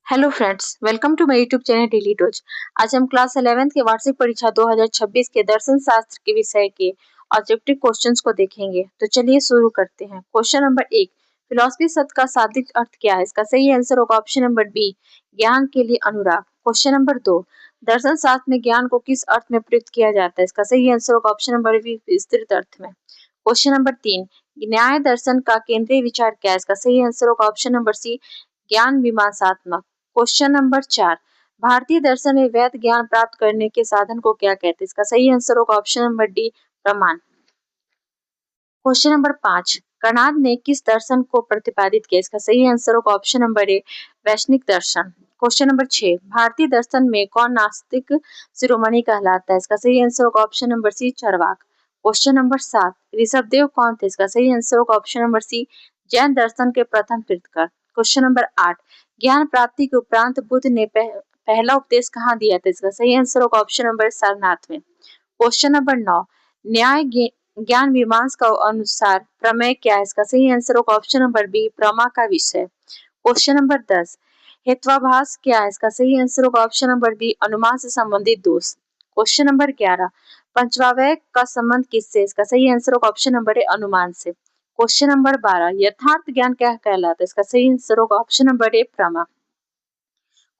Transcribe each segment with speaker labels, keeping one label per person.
Speaker 1: Hello friends, welcome to my YouTube channel daily dose. आज हम class 11th के वार्षिक परीक्षा 2026 के दर्शन शास्त्र के विषय के ऑब्जेक्टिव क्वेश्चंस को देखेंगे। तो चलिए शुरू करते हैं। क्वेश्चन नंबर 1, फिलॉसफी शब्द का शाब्दिक अर्थ क्या है? इसका सही आंसर होगा ऑप्शन नंबर बी, ज्ञान के लिए अनुराग। क्वेश्चन नंबर 2, दर्शन शास्त्र में ज्ञान को किस अर्थ में प्रयुक्त किया जाता है? इसका सही आंसर होगा ऑप्शन नंबर बी, विस्तृत अर्थ में। क्वेश्चन नंबर 3, न्याय दर्शन का केंद्रीय विचार क्या है? इसका सही आंसर होगा ऑप्शन नंबर सी, ज्ञान मीमांसात्मक। क्वेश्चन नंबर 4, भारतीय दर्शन में वैध ज्ञान प्राप्त करने के साधन को क्या कहते हैं? इसका सही आंसर होगा ऑप्शन नंबर डी, प्रमाण। क्वेश्चन नंबर 5, कणाद ने किस दर्शन को प्रतिपादित किया? इसका सही आंसर होगा ऑप्शन नंबर ए, वैष्णिक दर्शन। क्वेश्चन नंबर 6, भारतीय दर्शन में कौन नास्तिक शिरोमणि कहलाता है? इसका सही आंसर होगा option number C, Charvaka. Question number 7, Rishabhdev कौन थे? इसका सही आंसर होगा ऑप्शन नंबर सी, जैन दर्शन के प्रथम तीर्थंकर। क्वेश्चन नंबर 8, ज्ञान प्राप्ति के उपरांत बुद्ध ने पहला उपदेश कहाँ दिया था? इसका सही आंसर होगा ऑप्शन नंबर सारनाथ में। क्वेश्चन नंबर 9, न्याय ज्ञान मीमांसा का अनुसार प्रमेय क्या है? इसका सही आंसर होगा ऑप्शन नंबर बी, प्रमा का विषय। क्वेश्चन नंबर 10, हेत्वाभास क्या है? इसका सही आंसर होगा ऑप्शन नंबर बी, अनुमान से संबंधित दोष। क्वेश्चन नंबर 11, पंचवावय का संबंध किससे? इसका सही आंसर होगा ऑप्शन नंबर ए, अनुमान से। क्वेश्चन नंबर 12, यथार्थ ज्ञान क्या कहलाता है? इसका सही आंसर होगा ऑप्शन नंबर ए, प्रमा।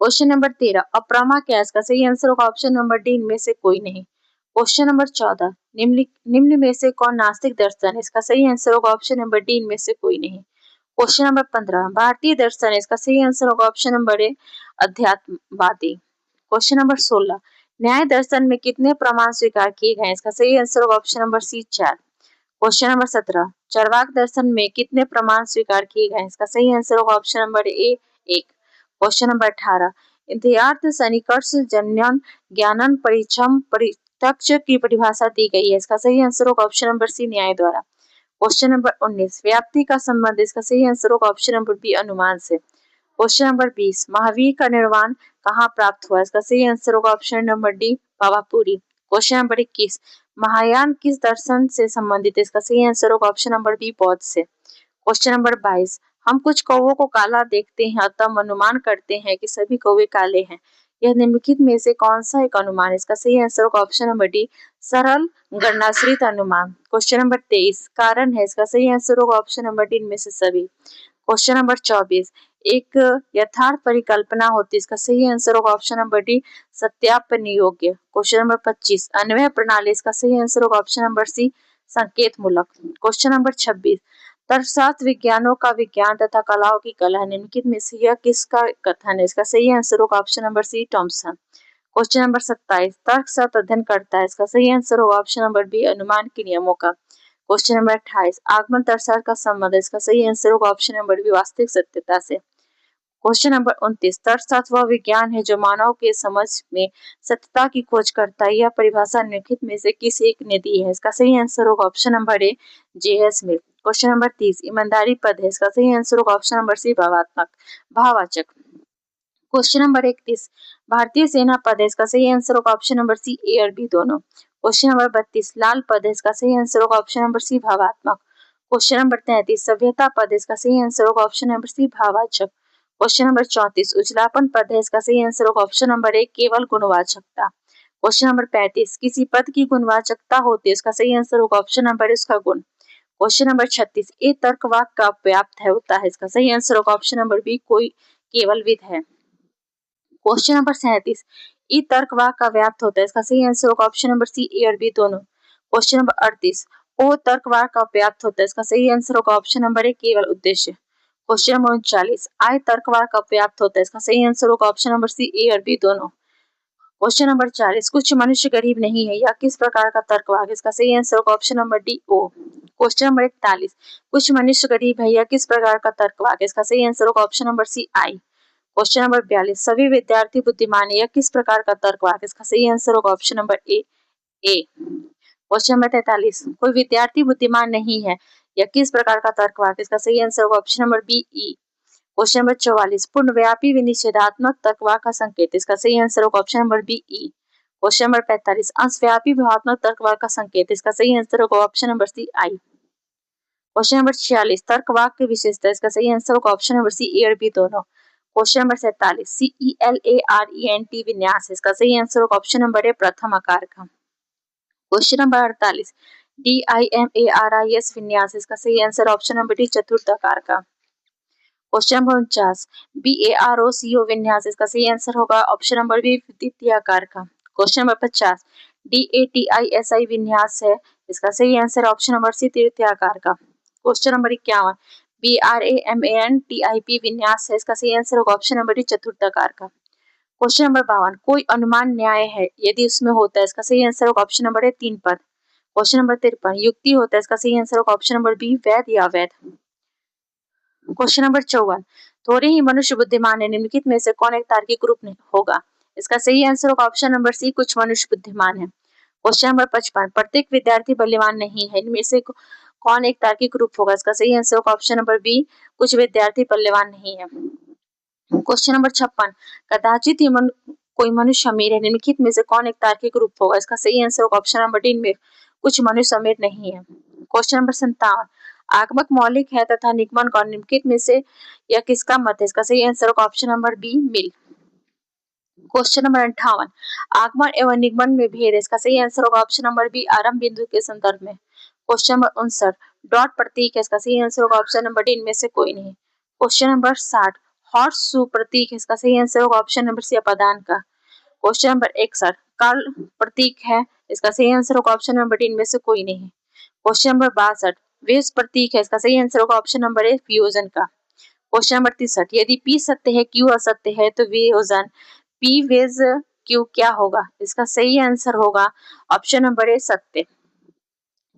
Speaker 1: क्वेश्चन नंबर 13, अप्रमा क्या है? इसका सही आंसर होगा ऑप्शन नंबर डी, इनमें से कोई नहीं। क्वेश्चन नंबर 14, निम्न में से कौन नास्तिक दर्शन है? इसका सही आंसर होगा ऑप्शन नंबर डी, इनमें से कोई नहीं। क्वेश्चन नंबर 15, भारतीय दर्शन है? इसका सही आंसर होगा ऑप्शन नंबर ए, अध्यात्मवादी। क्वेश्चन नंबर 16, न्याय दर्शन में कितने प्रमाण स्वीकार किए गए? इसका सही आंसर होगा option number C, 4। Question number 17, Charvaka दर्शन में कितने प्रमाण स्वीकार किए गए? इसका सही आंसर होगा ऑप्शन नंबर ए, 1। क्वेश्चन नंबर 18, इन्द्रियार्थ सन्निकर्ष जन्यन ज्ञानन परिचम परित्यक्ष की परिभाषा दी गई है। इसका सही आंसर होगा ऑप्शन नंबर सी, न्याय द्वारा। क्वेश्चन नंबर 19, व्याप्ति का संबंध? इसका सही आंसर होगा ऑप्शन नंबर बी, अनुमान से। क्वेश्चन नंबर 20, महावीर का निर्वाण कहाँ प्राप्त हुआ? इसका सही आंसर होगा option number D, Pawapuri. Question number 21, Mahayana किस दर्शन से संबंधित है? इसका सही आंसर होगा ऑप्शन नंबर बी, बौद्ध से। क्वेश्चन नंबर 22, हम कुछ कौवों को काला देखते हैं अतः हम अनुमान करते हैं कि सभी कौवे काले हैं। यह निम्नलिखित में से कौन सा एक अनुमान? इसका सही आंसर होगा ऑप्शन नंबर डी, सरल गणनाश्रित अनुमान। क्वेश्चन नंबर 23, कारण है? इसका सही आंसर होगा ऑप्शन नंबर डी, इनमें से सभी। क्वेश्चन नंबर 24, एक यथार्थ परिकल्पना होती है? इसका सही आंसर होगा ऑप्शन नंबर डी, सत्यापन योग्य। क्वेश्चन नंबर 25, अन्वय प्रणाली? इसका सही आंसर होगा ऑप्शन नंबर सी, संकेत मूलक। क्वेश्चन नंबर 26, तर्कशास्त्र विज्ञानों का विज्ञान तथा कलाओं की कला है, निम्नलिखित में से यह किसका कथन है? इसका सही आंसर होगा option number C, Thomson. Question number 27, तर्कशास्त्र अध्ययन करता है? इसका सही आंसर होगा ऑप्शन नंबर बी, अनुमान के नियमों का। क्वेश्चन नंबर 28, आगमन तर्कशास्त्र का संबंध? इसका सही आंसर होगा ऑप्शन नंबर बी, वास्तविक सत्यता से। क्वेश्चन नंबर 29, तर्कशास्त्र वह विज्ञान है जो मानव के समझ में सत्यता की खोज करता है। यह परिभाषा निम्नलिखित में से किस एक ने दी है? इसका सही आंसर होगा ऑप्शन नंबर ए, जे.एस. मिल। क्वेश्चन नंबर 30, ईमानदारी पद है? इसका सही आंसर होगा ऑप्शन नंबर सी, भावात्मक, भाववाचक। क्वेश्चन नंबर 31, भारतीय सेना पद है? इसका सही आंसर होगा ऑप्शन नंबर सी, ए और बी दोनों। क्वेश्चन नंबर 32, लाल पद है? इसका सही आंसर होगा ऑप्शन नंबर सी, भावात्मक। क्वेश्चन नंबर 33, सभ्यता पद है? इसका सही आंसर होगा ऑप्शन नंबर सी, भाववाचक। क्वेश्चन नंबर 34, उजलापन पद है? इसका सही आंसर होगा ऑप्शन नंबर ए, केवल गुणवाचकता। क्वेश्चन नंबर 35, किसी पद की गुणवाचकता होती है? इसका सही आंसर होगा ऑप्शन नंबर इसका गुण। क्वेश्चन नंबर 36, ए तर्कवाक का व्याप्त है होता है? इसका सही आंसर होगा ऑप्शन नंबर बी, कोई केवल विध है। क्वेश्चन नंबर 37, ई तर्कवाक का व्याप्त होता है? इसका सही आंसर होगा ऑप्शन नंबर सी, ए और बी दोनों। क्वेश्चन नंबर 38, ओ तर्कवाक का व्याप्त होता है? इसका सही आंसर होगा ऑप्शन नंबर ए, केवल उद्देश्य। क्वेश्चन नंबर 39, आय तर्कवाक का व्याप्त होता है? इसका सही आंसर होगा ऑप्शन नंबर सी, ए और बी दोनों। क्वेश्चन नंबर 40, कुछ मनुष्य गरीब नहीं है, यह किस प्रकार का तर्कवाक? इसका सही आंसर होगा ऑप्शन नंबर डी, ओ। क्वेश्चन नंबर 41, कुछ मनुष्य गरीब है, यह किस प्रकार का तर्कवाक? इसका सही आंसर होगा ऑप्शन नंबर सी, आई। क्वेश्चन नंबर 42, सभी विद्यार्थी बुद्धिमान है, यह किस प्रकार का तर्कवाक? इसका सही आंसर होगा ऑप्शन नंबर ए, ए। क्वेश्चन नंबर 43, कोई विद्यार्थी बुद्धिमान नहीं है, यह किस प्रकार का तर्कवाक? इसका सही आंसर होगा ऑप्शन नंबर बी, ई। क्वेश्चन नंबर 44, पूर्णव्यापी विनिषेधात्मक तर्कवाक का संकेत? इसका सही आंसर होगा ऑप्शन नंबर बी, ई। क्वेश्चन नंबर 45, अंशव्यापी व्यूहात्मक तर्कवाक का संकेत? इसका सही आंसर होगा ऑप्शन नंबर सी, आई। क्वेश्चन नंबर 46, तर्कवाक की विशेषता? इसका सही आंसर होगा ऑप्शन नंबर सी, ए और बी दोनों। क्वेश्चन नंबर 47 CELARENT विन्यास, इसका सही आंसर होगा ऑप्शन नंबर ए प्रथम आकार का। क्वेश्चन नंबर 48 DIMARIS विन्यास, इसका सही आंसर ऑप्शन नंबर डी चतुर्थ आकार का। क्वेश्चन नंबर 49 BAROCO विन्यास, इसका सही आंसर होगा ऑप्शन नंबर बी द्वितीय आकार का। क्वेश्चन नंबर 50 DATISI विन्यास है, इसका सही आंसर ऑप्शन नंबर सी तृतीय आकार का। क्वेश्चन नंबर 51 BRAMANTIP विन्यास है, इसका सही आंसर होगा ऑप्शन नंबर डी चतुर्थ आकार का। क्वेश्चन नंबर 52 कोई अनुमान न्याय है यदि उसमें होता है, इसका सही आंसर होगा ऑप्शन नंबर ए 3 पद। क्वेश्चन नंबर 53 युक्ति होता है, इसका सही आंसर होगा ऑप्शन नंबर बी वैध या अवैध। क्वेश्चन नंबर 54 थोड़े ही मनुष्य बुद्धिमान है, निम्नलिखित में से कौन एक तार्किक रूप नहीं होगा, इसका सही आंसर होगा ऑप्शन नंबर सी कुछ मनुष्य बुद्धिमान है। क्वेश्चन नंबर 55 प्रत्येक विद्यार्थी बल्यवान नहीं है, इनमें से कौन एक तार्किक रूप होगा, इसका सही आंसर होगा ऑप्शन नंबर बी कुछ विद्यार्थी बल्यवान नहीं है। क्वेश्चन नंबर 56 कदाचित ही कोई मनुष्य अमीर है, निम्नलिखित में से कौन एक तार्किक रूप होगा, इसका सही आंसर होगा ऑप्शन नंबर डी में कुछ मनुष्य अमीर नहीं है। क्वेश्चन नंबर 57 आगमक मौलिक है तथा निगमन कौन, निम्नलिखित में से यह किसका मत है, इसका सही आंसर होगा ऑप्शन नंबर बी मिल। क्वेश्चन नंबर 58 आगमन एवं निगमन में भेद है, इसका सही आंसर होगा ऑप्शन नंबर बी आरंभ बिंदु के संदर्भ में। क्वेश्चन नंबर 59 डॉट प्रतीक है, इसका सही आंसर होगा ऑप्शन नंबर डी इनमें से कोई नहीं। क्वेश्चन नंबर 60 हॉर्स शू प्रतीक है, इसका सही आंसर होगा ऑप्शन नंबर सी अपदान का। क्वेश्चन नंबर 61 काल प्रतीक है, इसका सही आंसर होगा ऑप्शन नंबर डी इनमें से कोई नहीं। क्वेश्चन नंबर 62 वेज प्रतीक है, इसका सही आंसर होगा ऑप्शन नंबर ए वियोजन का। क्वेश्चन नंबर 63 यदि पी सत्य है क्यू असत्य है तो वियोजन पी वेज क्यू क्या होगा, इसका सही आंसर होगा ऑप्शन नंबर ए सत्य।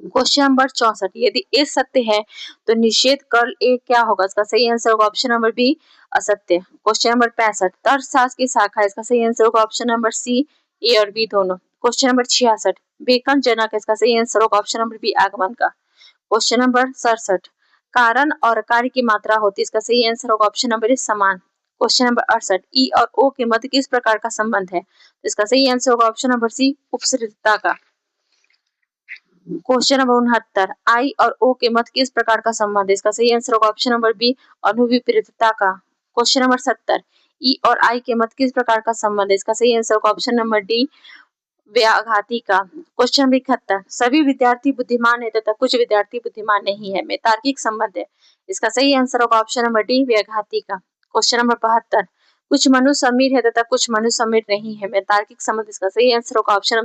Speaker 1: क्वेश्चन नंबर 64 यदि ए सत्य है तो निषेध कर्ल ए क्या होगा, इसका सही आंसर होगा ऑप्शन नंबर बी असत्य। क्वेश्चन नंबर 65 तर्कशास्त्र की शाखा, इसका सही आंसर होगा ऑप्शन नंबर सी ए और बी दोनों। क्वेश्चन नंबर 66 बेकन जनक, इसका सही आंसर होगा ऑप्शन नंबर बी आगमन का। क्वेश्चन नंबर 67 कारण और कार्य की मात्रा होती है, इसका सही आंसर होगा ऑप्शन नंबर ए समान। क्वेश्चन नंबर 68 ई और ओ के मध्य किस प्रकार का संबंध है, इसका सही आंसर होगा ऑप्शन नंबर सी उपसृतता का। क्वेश्चन नंबर 69 आई और ओ के मध्य किस प्रकार का संबंध है, इसका सही आंसर होगा ऑप्शन नंबर बी अनुविपरीतता का। क्वेश्चन नंबर 70 ई और आई के मध्य किस प्रकार का संबंध है, इसका सही आंसर होगा ऑप्शन नंबर डी व्याघाती का। क्वेश्चन नंबर 71 सभी विद्यार्थी बुद्धिमान है तथा कुछ विद्यार्थी बुद्धिमान नहीं है में तार्किक संबंध है, इसका सही आंसर होगा ऑप्शन नंबर डी व्याघाती का। क्वेश्चन नंबर 72 कुछ मनुष्य अमीर है तथा कुछ मनुष्य अमीर नहीं है में तार्किक संबंध, इसका सही आंसर होगा ऑप्शन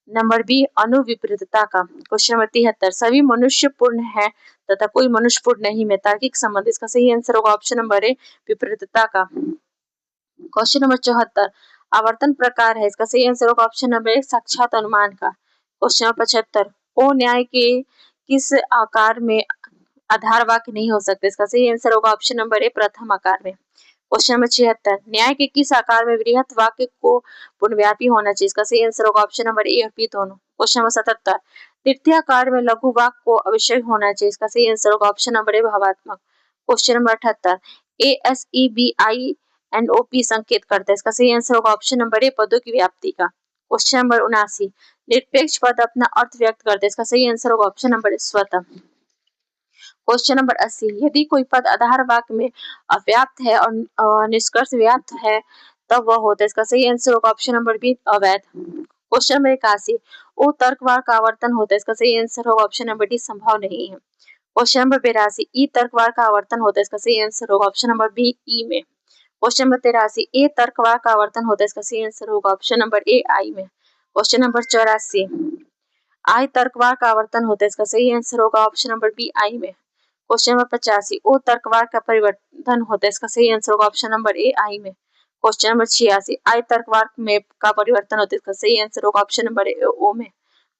Speaker 1: नंबर बी अनुविपरीतता का। क्वेश्चन नंबर 73 सभी मनुष्य पूर्ण है तथा कोई मनुष्य पूर्ण नहीं में तार्किक संबंध, इसका सही आंसर होगा ऑप्शन नंबर ए विपरीतता का। क्वेश्चन नंबर 74 आवर्तन प्रकार है, इसका सही आंसर होगा ऑप्शन नंबर ए साक्षात अनुमान का। क्वेश्चन नंबर 75 ओ न्याय के किस आकार में आधार वाक्य नहीं हो सकते, इसका सही आंसर होगा ऑप्शन नंबर ए प्रथम आकार में। क्वेश्चन नंबर 76 न्याय के किस आकार में वृहत वाक्य को पूर्णव्यापी होना चाहिए, इसका सही आंसर होगा ऑप्शन नंबर ए और बी दोनों। क्वेश्चन नंबर 77 तृतीय आकार में लघु वाक्य को अवश्य होना चाहिए, इसका सही आंसर होगा ऑप्शन नंबर ए भावात्मक। क्वेश्चन नंबर 78 ASEBINOP संकेत करता है, इसका सही आंसर होगा ऑप्शन नंबर ए पदों की व्याप्ति का। क्वेश्चन नंबर 79 निरपेक्ष पद अपना अर्थ व्यक्त करते हैं, इसका सही आंसर होगा ऑप्शन नंबर स्वतः। क्वेश्चन नंबर 80 यदि कोई पद आधार वाक्य में अव्याप्त है और निष्कर्ष व्याप्त है तब वह होता है, इसका सही आंसर होगा ऑप्शन नंबर बी अवैध। क्वेश्चन नंबर 81 ओ तर्कवार का आवर्तन होता है, इसका सही आंसर होगा ऑप्शन नंबर डी संभव नहीं है। क्वेश्चन नंबर 82 ई तर्कवार का आवर्तन होता है, इसका सही आंसर होगा ऑप्शन नंबर बी ई में। क्वेश्चन नंबर 83 ए तर्कवार का आवर्तन होता है, इसका सही आंसर होगा ऑप्शन नंबर ए आई में। क्वेश्चन नंबर 84 आई तर्कवार का आवर्तन होता है, इसका सही आंसर होगा ऑप्शन नंबर बी आई में। क्वेश्चन नंबर 85 ओ तर्कवार का परिवर्तन होता है, इसका सही आंसर होगा ऑप्शन नंबर ए आई में। क्वेश्चन नंबर 86 आई तर्कवार में का परिवर्तन होता है, इसका सही आंसर होगा ऑप्शन नंबर ए ओ में।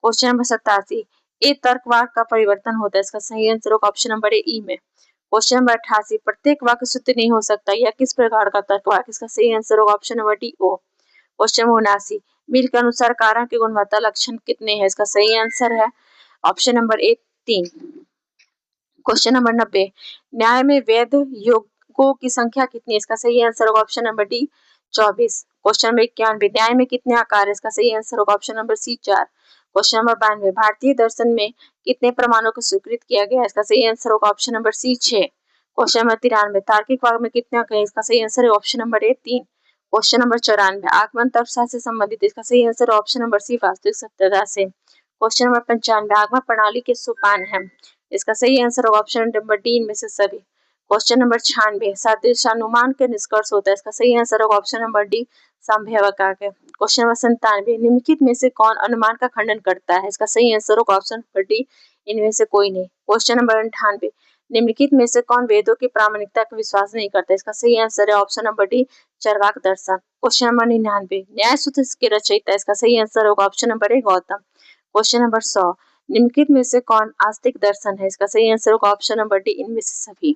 Speaker 1: क्वेश्चन नंबर 87 ए तर्कवार का परिवर्तन होता है, इसका सही आंसर होगा ऑप्शन नंबर ए ई में। क्वेश्चन नंबर 88 प्रत्येक वाक्य सूत्र नहीं हो सकता, यह किस प्रकार का तर्कवार, इसका सही आंसर होगा ऑप्शन नंबर डी ओ। क्वेश्चन नंबर 79 मिल के अनुसार कारण की गुणवत्ता लक्षण कितने हैं, इसका सही आंसर है ऑप्शन नंबर ए 3। क्वेश्चन नंबर 90 न्याय में वैध योगों की संख्या कितनी है, इसका सही आंसर होगा option number D 24। Question number 91 न्याय में कितने आकार है, इसका सही आंसर होगा option number C 4। Question number 92 भारतीय दर्शन में कितने प्रमाणों को स्वीकृत किया गया है, इसका सही आंसर होगा option number C 6। Question number 93 तार्किक वाक्य में कितने अंक हैं? इसका सही आंसर है ऑप्शन नंबर ए 3। क्वेश्चन नंबर 94 आगमन तर्कशास्त्र से संबंधित, इसका सही आंसर ऑप्शन नंबर सी वास्तविक सत्यता से। क्वेश्चन नंबर 95 आगमन प्रणाली के सोपान है, इसका सही आंसर होगा ऑप्शन नंबर डी इनमें से सभी। क्वेश्चन नंबर 96 सदृशानुमान के निष्कर्ष होता है, इसका सही आंसर होगा ऑप्शन नंबर डी संभवकार्य। क्वेश्चन नंबर 97 निम्नलिखित में से कौन अनुमान का खंडन करता है? इसका सही आंसर होगा ऑप्शन नंबर डी इनमें से कोई नहीं। क्वेश्चन नंबर 98 निम्नलिखित में से कौन वेदों की प्रामाणिकता का विश्वास नहीं करता? इसका सही आंसर है ऑप्शन नंबर डी चरवाक दर्शन। क्वेश्चन नंबर 99 न्याय सूत्र के रचयिता, इसका सही आंसर होगा ऑप्शन नंबर ए गौतम। क्वेश्चन नंबर 100 निम्नलिखित में से कौन आस्तिक दर्शन है? इसका सही आंसर होगा ऑप्शन नंबर डी इनमें से सभी।